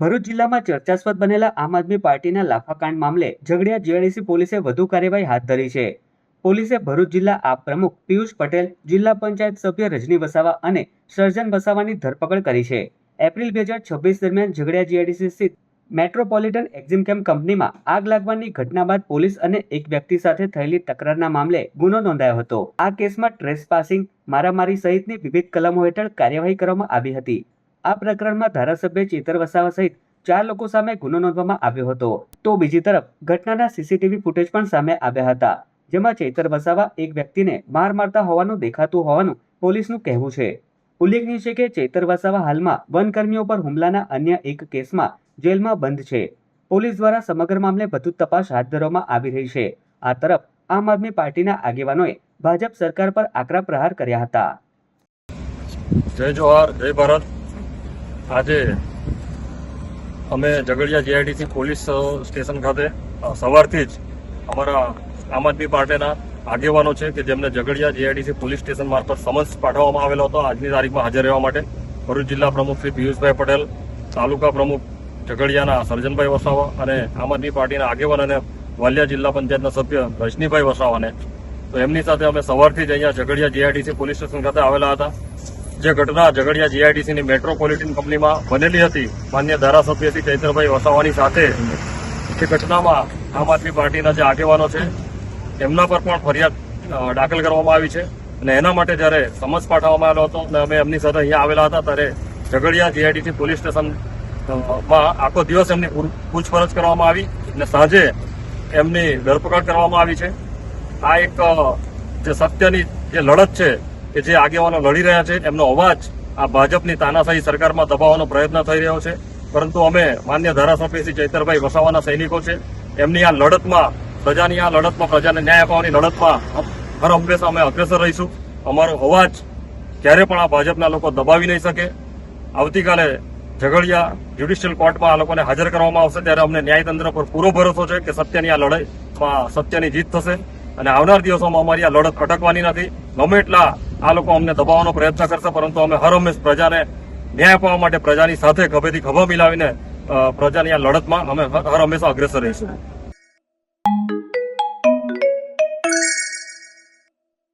ભરૂચ જિલ્લામાં ચર્ચાસ્પદ બનેલા આમ આદમી પાર્ટીના લાફાકાંડ મામલે ઝઘડિયા જીઆઈડીસી પોલીસે વધુ કાર્યવાહી હાથ ધરી છે. પોલીસે ભરૂચ જિલ્લા આપ પ્રમુખ પિયુષ પટેલ, જિલ્લા પંચાયત સભ્ય રજની વસાવા અને સર્જન વસાવાની ધરપકડ કરી છે. એપ્રિલ 2026 દરમિયાન ઝઘડિયા જીઆઈડીસી સ્થિત મેટ્રોપોલિટન એક્ઝિમકેમ કંપનીમાં આગ લાગવાની ઘટના બાદ પોલીસ અને એક વ્યક્તિ સાથે થયેલી તકરારના મામલે ગુનો નોંધાયો હતો. આ કેસમાં ટ્રેસપાસિંગ, મારામારી સહિતની વિવિધ કલમો હેઠળ કાર્યવાહી કરવામાં આવી હતી. આ પ્રકરણમાં ધારાસભ્ય ચેતર વસાવા સહિત 4 લોકો સામે ગુનો નોંધવામાં આવ્યો હતો. તો બીજી તરફ ઘટનાના સીસીટીવી ફૂટેજ પણ સામે આવ્યા હતા, જેમાં ચેતર વસાવા એક વ્યક્તિને માર મારતા હોવાનું દેખાતું હોવાનું પોલીસનું કહેવું છે. ઉલ્લેખનીય છે કે ચેતર વસાવા હાલમાં વનકર્મીઓ પર હુમલાના અન્ય એક કેસમાં જેલમાં બંધ છે. પોલીસ દ્વારા સમગ્ર મામલે વધુ તપાસ હાથ ધરવામાં આવી રહી છે. આ તરફ આમ આદમી પાર્ટીના આગેવાનોએ ભાજપ સરકાર પર આકરા પ્રહાર કર્યા હતા. જય જોહાર, જય ભારત. આજે અમે ઝઘડિયા જીઆઈડીસી પોલીસ સ્ટેશન ખાતે સવારથી જ અમારા આમ આદમી પાર્ટીના આગેવાનો છે કે જેમને ઝઘડિયા જીઆઈડીસી પોલીસ સ્ટેશન મારફત સમન્સ પાઠવવામાં આવેલો હતો આજની તારીખમાં હાજર રહેવા માટે. ભરૂચ જિલ્લા પ્રમુખ શ્રી પિયુષભાઈ પટેલ, તાલુકા પ્રમુખ ઝઘડિયાના સર્જનભાઈ વસાવા અને આમ આદમી પાર્ટીના આગેવાન અને વાલિયા જિલ્લા પંચાયતના સભ્ય રજનીભાઈ વસાવાને, તો એમની સાથે અમે સવારથી જ અહીંયા ઝઘડિયા જીઆઈડીસી પોલીસ સ્ટેશન ખાતે આવેલા હતા. જે ઘટના ઝઘડિયા જીઆઈડીસીની મેટ્રોપોલિટન કંપનીમાં બનેલી હતી, માન્ય ધારાસભ્ય શ્રી ચૈતરભાઈ વસાવાની સાથે એ ઘટનામાં આમ આદમી પાર્ટીના જે આગેવાનો છે એમના પર પણ ફરિયાદ દાખલ કરવામાં આવી છે અને એના માટે જ્યારે સમન્સ પાઠવવામાં આવેલો હતો અને અમે એમની સાથે અહીંયા આવેલા હતા ત્યારે ઝઘડિયા જીઆઈડીસી પોલીસ સ્ટેશનમાં આખો દિવસ એમની પૂછપરછ કરવામાં આવી અને સાંજે એમની ધરપકડ કરવામાં આવી છે. આ એક જે સત્યની જે લડત છે કે જે આગેવાનો લડી રહ્યા છે એમનો અવાજ આ ભાજપની તાનાશાહી સરકારમાં દબાવવાનો પ્રયત્ન થઈ રહ્યો છે, પરંતુ અમે માન્ય ધારાસભ્ય શ્રી ચૈતરભાઈ વસાવાના સૈનિકો છે. એમની આ લડતમાં, પ્રજાની આ લડતમાં, પ્રજાને ન્યાય અપાવવાની લડતમાં હર હંમેશા અમે અગ્રેસર રહીશું. અમારો અવાજ ક્યારે પણ આ ભાજપના લોકો દબાવી નહીં શકે. આવતીકાલે ઝઘડિયા જ્યુડિશિયલ કોર્ટમાં આ લોકોને હાજર કરવામાં આવશે ત્યારે અમને ન્યાયતંત્ર પર પૂરો ભરોસો છે કે સત્યની આ લડાઈમાં સત્યની જીત થશે અને આવનાર દિવસોમાં અમારી આ લડત અટકવાની નથી. ગમે એટલા આ લોકો અમને દબાવવાનો પ્રયત્ન કરશે, પરંતુ અમે હર હંમેશ પ્રજાને ન્યાય અપાવવા માટે પ્રજાની સાથે ખભેથી ખભા મિલાવીને પ્રજાની આ લડતમાં અમે હર હંમેશા અગ્રેસર રહીશું.